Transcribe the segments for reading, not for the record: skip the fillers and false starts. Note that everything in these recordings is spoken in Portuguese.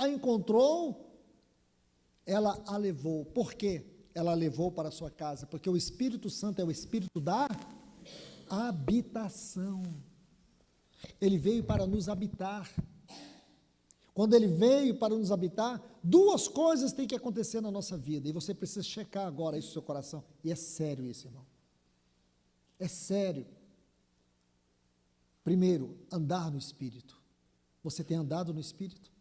a encontrou, ela a levou. Por quê? Ela a levou para a sua casa, porque o Espírito Santo é o Espírito da habitação. Ele veio para nos habitar. Quando ele veio para nos habitar, duas coisas têm que acontecer na nossa vida, e você precisa checar agora isso no seu coração, e é sério isso, irmão. É sério. Primeiro, andar no Espírito. Você tem andado no Espírito?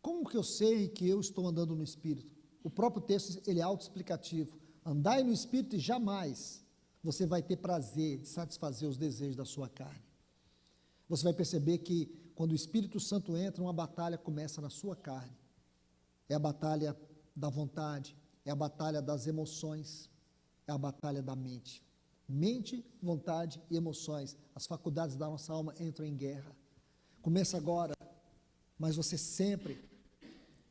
Como que eu sei que eu estou andando no Espírito? O próprio texto, ele é autoexplicativo. Andai no Espírito e jamais você vai ter prazer de satisfazer os desejos da sua carne. Você vai perceber que quando o Espírito Santo entra, uma batalha começa na sua carne. É a batalha da vontade, é a batalha das emoções, é a batalha da mente. Mente, vontade e emoções, as faculdades da nossa alma entram em guerra. Começa agora, mas você sempre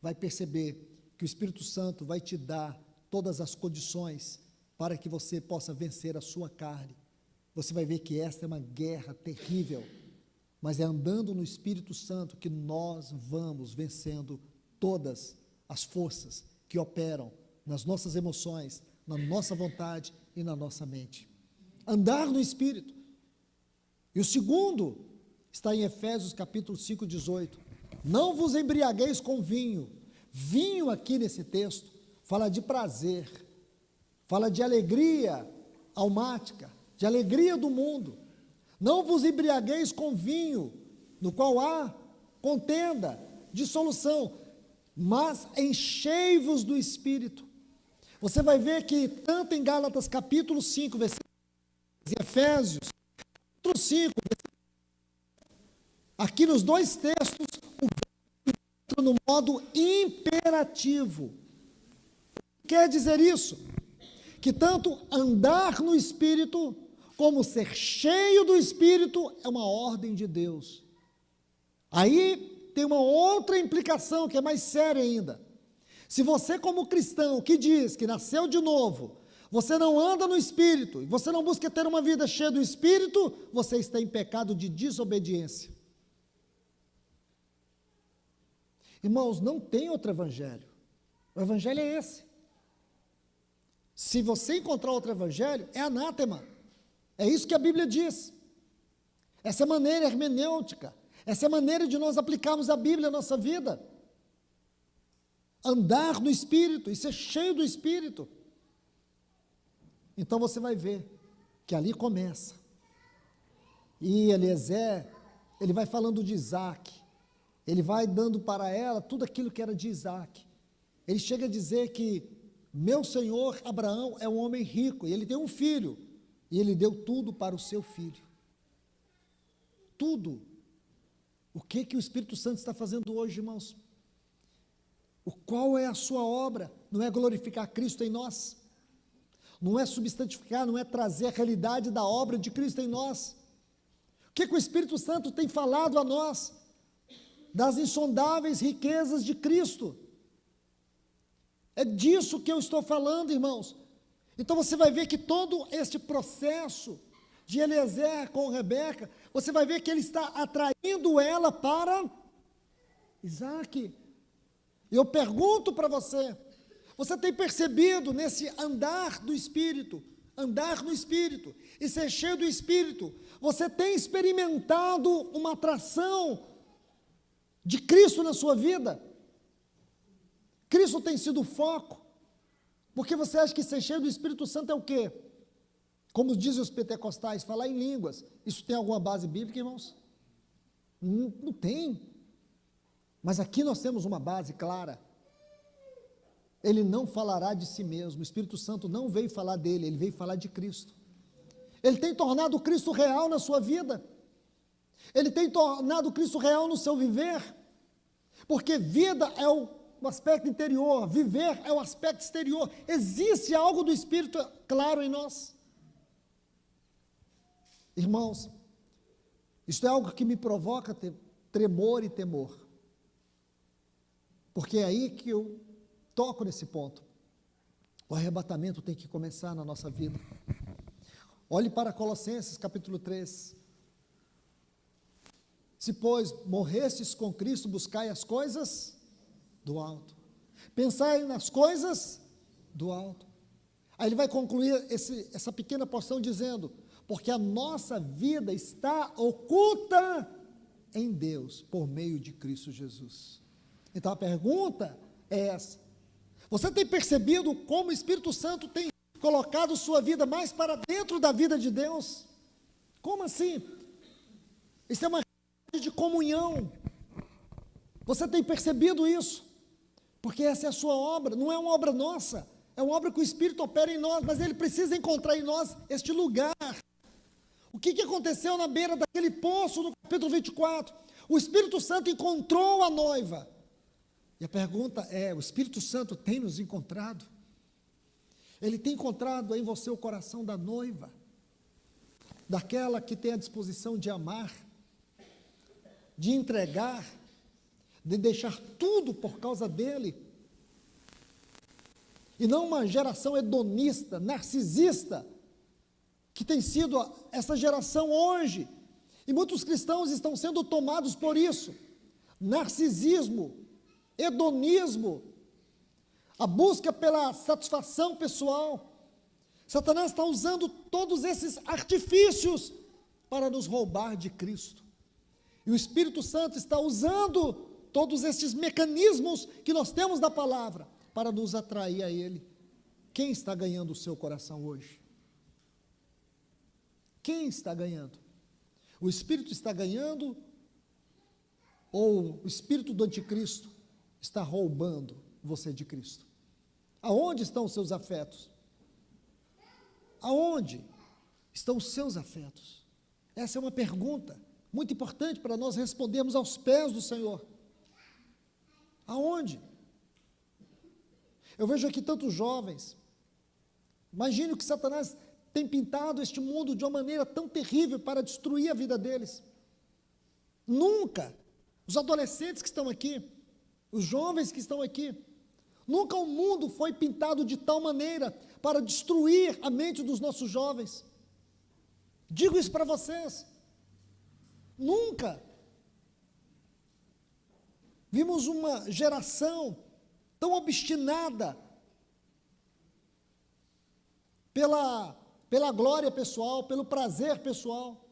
vai perceber que o Espírito Santo vai te dar todas as condições para que você possa vencer a sua carne. Você vai ver que esta é uma guerra terrível, mas é andando no Espírito Santo que nós vamos vencendo todas as forças que operam nas nossas emoções, na nossa vontade e na nossa mente. Andar no Espírito. E o segundo está em Efésios capítulo 5, 18. Não vos embriagueis com vinho. Vinho aqui nesse texto fala de prazer, fala de alegria almática, de alegria do mundo. Não vos embriagueis com vinho, no qual há contenda, dissolução, mas enchei-vos do Espírito. Você vai ver que tanto em Gálatas capítulo 5, versículo 10, e Efésios capítulo 5, aqui nos dois textos, o verbo entra no modo imperativo. Quer dizer isso? Que tanto andar no Espírito, como ser cheio do Espírito, é uma ordem de Deus. Aí tem uma outra implicação que é mais séria ainda. Se você, como cristão, que diz que nasceu de novo, você não anda no Espírito, e você não busca ter uma vida cheia do Espírito, você está em pecado de desobediência. Irmãos, não tem outro evangelho. O evangelho é esse. Se você encontrar outro evangelho, é anátema. É isso que a Bíblia diz. Essa é a maneira hermenêutica, essa é a maneira de nós aplicarmos a Bíblia à nossa vida. Andar no Espírito e ser cheio do Espírito. Então você vai ver que ali começa. E Eliezer, ele vai falando de Isaac, ele vai dando para ela tudo aquilo que era de Isaac. Ele chega a dizer que meu senhor Abraão é um homem rico, e ele tem um filho, e ele deu tudo para o seu filho. Tudo. O que o Espírito Santo está fazendo hoje, irmãos? Qual é a sua obra? Não é glorificar Cristo em nós, não é substantificar, não é trazer a realidade da obra de Cristo em nós. O que o Espírito Santo tem falado a nós? Das insondáveis riquezas de Cristo. É disso que eu estou falando, irmãos. Então você vai ver que todo este processo de Eliezer com Rebeca, você vai ver que ele está atraindo ela para Isaac. E eu pergunto para você, você tem percebido nesse andar do Espírito, andar no Espírito e ser cheio do Espírito, você tem experimentado uma atração de Cristo na sua vida? Cristo tem sido o foco? Porque você acha que ser cheio do Espírito Santo é o quê? Como dizem os pentecostais, falar em línguas. Isso tem alguma base bíblica, irmãos? Não tem. Mas aqui nós temos uma base clara. Ele não falará de si mesmo. O Espírito Santo não veio falar dele, ele veio falar de Cristo. Ele tem tornado Cristo real na sua vida. Ele tem tornado Cristo real no seu viver. Porque vida é o aspecto interior, viver é o aspecto exterior. Existe algo do Espírito claro em nós. Irmãos, isto é algo que me provoca tremor e temor. Porque é aí que eu toco nesse ponto. O arrebatamento tem que começar na nossa vida. Olhe para Colossenses capítulo 3. Se, pois, morrestes com Cristo, buscai as coisas do alto. Pensai nas coisas do alto. Aí ele vai concluir essa pequena porção dizendo: porque a nossa vida está oculta em Deus, por meio de Cristo Jesus. Então a pergunta é essa: você tem percebido como o Espírito Santo tem colocado sua vida mais para dentro da vida de Deus? Como assim? Isso é uma realidade de comunhão. Você tem percebido isso? Porque essa é a sua obra, não é uma obra nossa, é uma obra que o Espírito opera em nós, mas ele precisa encontrar em nós este lugar. O que aconteceu na beira daquele poço no capítulo 24? O Espírito Santo encontrou a noiva. E a pergunta é: o Espírito Santo tem nos encontrado? Ele tem encontrado em você o coração da noiva, daquela que tem a disposição de amar, de entregar, de deixar tudo por causa dele, e não uma geração hedonista, narcisista, que tem sido essa geração hoje, e muitos cristãos estão sendo tomados por isso: narcisismo, hedonismo, a busca pela satisfação pessoal. Satanás está usando todos esses artifícios para nos roubar de Cristo, e o Espírito Santo está usando todos esses mecanismos que nós temos da palavra para nos atrair a Ele. Quem está ganhando o seu coração hoje? Quem está ganhando? O Espírito está ganhando, ou o espírito do anticristo está roubando você de Cristo? Aonde estão os seus afetos? Aonde estão os seus afetos? Essa é uma pergunta muito importante para nós respondermos aos pés do Senhor. Aonde? Eu vejo aqui tantos jovens. Imagine o que Satanás tem pintado este mundo de uma maneira tão terrível para destruir a vida deles. Nunca, os adolescentes que estão aqui, os jovens que estão aqui, nunca o mundo foi pintado de tal maneira para destruir a mente dos nossos jovens. Digo isso para vocês. Nunca. Vimos uma geração tão obstinada pela glória pessoal, pelo prazer pessoal.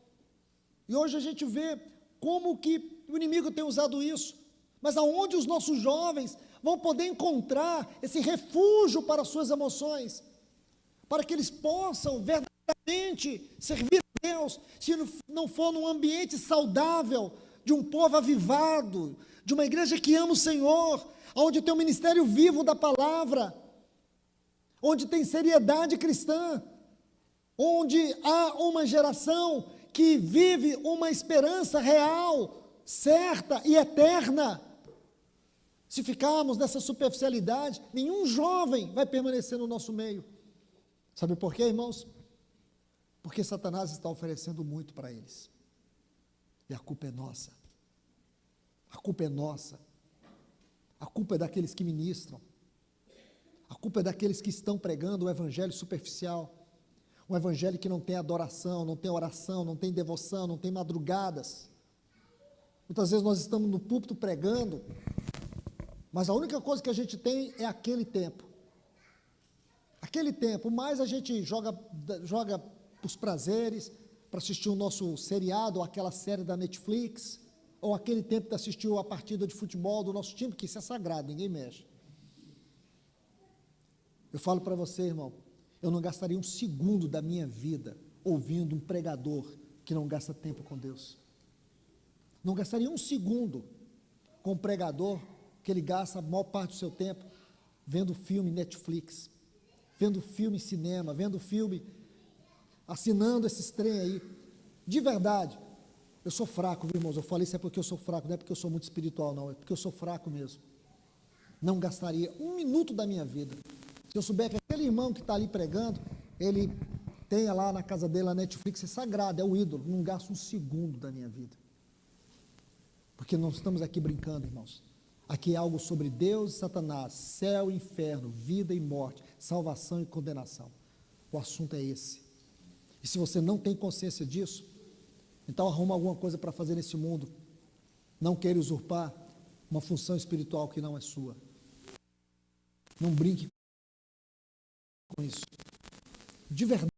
E hoje a gente vê como que o inimigo tem usado isso. Mas aonde os nossos jovens vão poder encontrar esse refúgio para as suas emoções, para que eles possam verdadeiramente servir a Deus, se não for num ambiente saudável, de um povo avivado, de uma igreja que ama o Senhor, onde tem um ministério vivo da palavra, onde tem seriedade cristã, onde há uma geração que vive uma esperança real, certa e eterna. Se ficarmos nessa superficialidade, nenhum jovem vai permanecer no nosso meio. Sabe por quê, irmãos? Porque Satanás está oferecendo muito para eles. E a culpa é nossa. A culpa é nossa. A culpa é daqueles que ministram. A culpa é daqueles que estão pregando o evangelho superficial. Um evangelho que não tem adoração, não tem oração, não tem devoção, não tem madrugadas. Muitas vezes nós estamos no púlpito pregando, mas a única coisa que a gente tem é aquele tempo. Aquele tempo, mais a gente joga os prazeres, para assistir o nosso seriado, ou aquela série da Netflix, ou aquele tempo para assistir a partida de futebol do nosso time, que isso é sagrado, ninguém mexe. Eu falo para você, irmão, eu não gastaria um segundo da minha vida ouvindo um pregador que não gasta tempo com Deus. Não gastaria um segundo com um pregador que ele gasta a maior parte do seu tempo vendo filme Netflix, vendo filme cinema, vendo filme, assinando esses trem aí. De verdade, eu sou fraco, viu, irmãos? Eu falei isso é porque eu sou fraco, não é porque eu sou muito espiritual, não, é porque eu sou fraco mesmo. Não gastaria um minuto da minha vida. Se eu souber que aquele irmão que está ali pregando, ele tem lá na casa dele a Netflix, é sagrado, é o ídolo, não gasto um segundo da minha vida. Porque não estamos aqui brincando, irmãos. Aqui é algo sobre Deus e Satanás, céu e inferno, vida e morte, salvação e condenação. O assunto é esse. E se você não tem consciência disso, então arruma alguma coisa para fazer nesse mundo. Não queira usurpar uma função espiritual que não é sua. Não brinque com isso. De verdade.